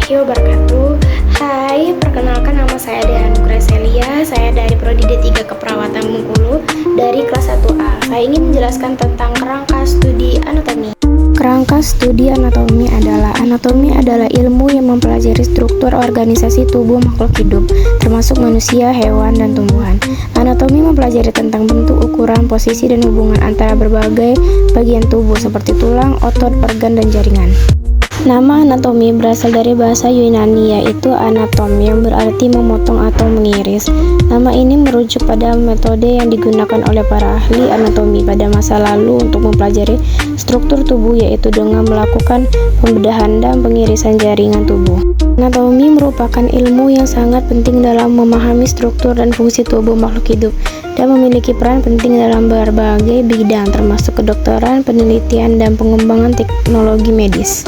warahmatullahi wabarakatuh. Hai, perkenalkan nama saya Dean Gracelia. Saya dari Prodi D3 Keperawatan Bengkulu dari kelas 1A. Saya ingin menjelaskan tentang kerangka studi anatomi. Kerangka studi anatomi adalah ilmu yang mempelajari struktur organisasi tubuh makhluk hidup, termasuk manusia, hewan, dan tumbuhan. Anatomi mempelajari tentang bentuk, ukuran, posisi, dan hubungan antara berbagai bagian tubuh seperti tulang, otot, organ, dan jaringan. Nama anatomi berasal dari bahasa Yunani yaitu anatom yang berarti memotong atau mengiris. Nama ini merujuk pada metode yang digunakan oleh para ahli anatomi pada masa lalu untuk mempelajari struktur tubuh, yaitu dengan melakukan pembedahan dan pengirisan jaringan tubuh. Anatomi merupakan ilmu yang sangat penting dalam memahami struktur dan fungsi tubuh makhluk hidup dan memiliki peran penting dalam berbagai bidang termasuk kedokteran, penelitian, dan pengembangan teknologi medis.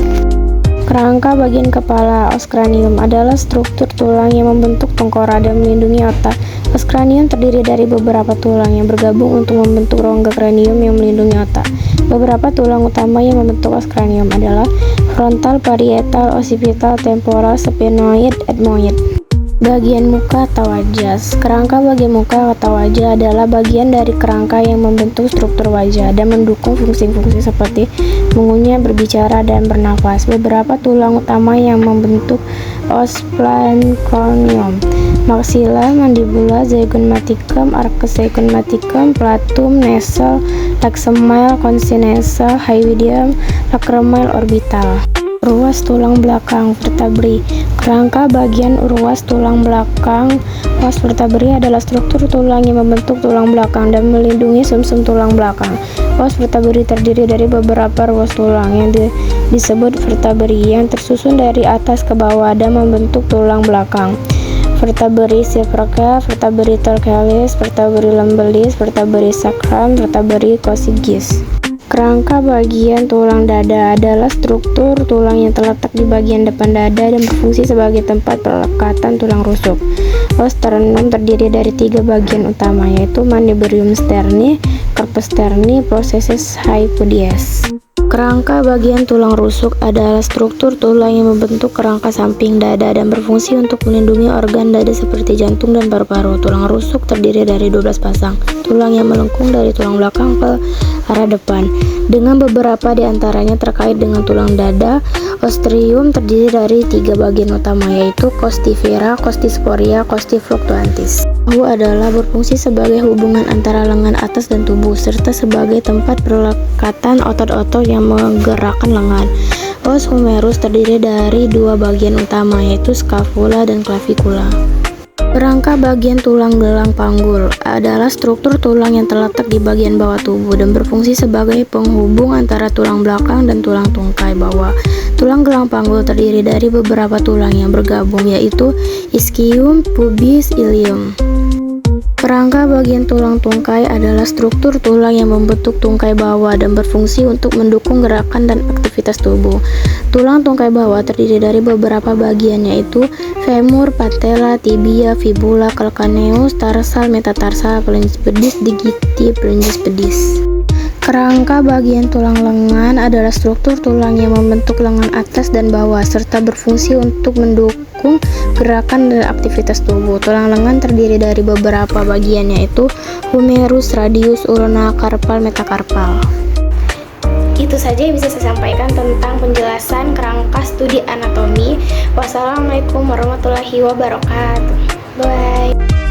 Kerangka bagian kepala os cranium adalah struktur tulang yang membentuk tengkorak dan melindungi otak. Os cranium terdiri dari beberapa tulang yang bergabung untuk membentuk rongga kranium yang melindungi otak. Beberapa tulang utama yang membentuk os cranium adalah frontal, parietal, occipital, temporal, sphenoid, ethmoid. Bagian muka atau wajah. Kerangka bagian muka atau wajah adalah bagian dari kerangka yang membentuk struktur wajah dan mendukung fungsi-fungsi seperti mengunyah, berbicara, dan bernafas. Beberapa tulang utama yang membentuk os planktonium: maxilla, mandibula, zygomaticum, arcus zygomaticum, platum, nasal, lacrimal, concinnasa, hyoidium, lacrimal, orbital. Ruas tulang belakang vertebrae. Kerangka bagian ruas tulang belakang os vertebrae adalah struktur tulang yang membentuk tulang belakang dan melindungi sumsum tulang belakang. Os vertebrae terdiri dari beberapa ruas tulang yang disebut vertebrae yang tersusun dari atas ke bawah dan membentuk tulang belakang. Vertebrae cervical, vertebrae thoracalis, vertebrae lumbalis, vertebrae sacrum, vertebrae coccygeus. Kerangka bagian tulang dada adalah struktur tulang yang terletak di bagian depan dada dan berfungsi sebagai tempat pelekatan tulang rusuk. Os sternum terdiri dari 3 bagian utama, yaitu manubrium sterni, corpus sterni, processus hypodies. Kerangka bagian tulang rusuk adalah struktur tulang yang membentuk kerangka samping dada dan berfungsi untuk melindungi organ dada seperti jantung dan paru-paru. Tulang rusuk terdiri dari 12 pasang tulang yang melengkung dari tulang belakang ke arah depan, dengan beberapa di antaranya terkait dengan tulang dada. Ostrium terdiri dari 3 bagian utama, yaitu costi vera, costi sporia, costi fluctuantis. Bahu adalah berfungsi sebagai hubungan antara lengan atas dan tubuh, serta sebagai tempat pelekatan otot-otot yang menggerakkan lengan. Os humerus terdiri dari 2 bagian utama, yaitu scapula dan clavicula. Kerangka bagian tulang gelang panggul adalah struktur tulang yang terletak di bagian bawah tubuh dan berfungsi sebagai penghubung antara tulang belakang dan tulang tungkai bawah. Tulang gelang panggul terdiri dari beberapa tulang yang bergabung, yaitu ischium, pubis, ilium. Kerangka bagian tulang tungkai adalah struktur tulang yang membentuk tungkai bawah dan berfungsi untuk mendukung gerakan dan aktivitas tubuh. Tulang tungkai bawah terdiri dari beberapa bagian, yaitu femur, patella, tibia, fibula, calcaneus, tarsal, metatarsal, phalanges pedis, digiti, phalanges pedis. Kerangka bagian tulang lengan adalah struktur tulang yang membentuk lengan atas dan bawah serta berfungsi untuk mendukung gerakan dan aktivitas tubuh. Tulang lengan terdiri dari beberapa bagian, yaitu humerus, radius, ulna, karpal, metakarpal. Itu saja yang bisa saya sampaikan tentang penjelasan kerangka studi anatomi. Wassalamualaikum warahmatullahi wabarakatuh. Bye.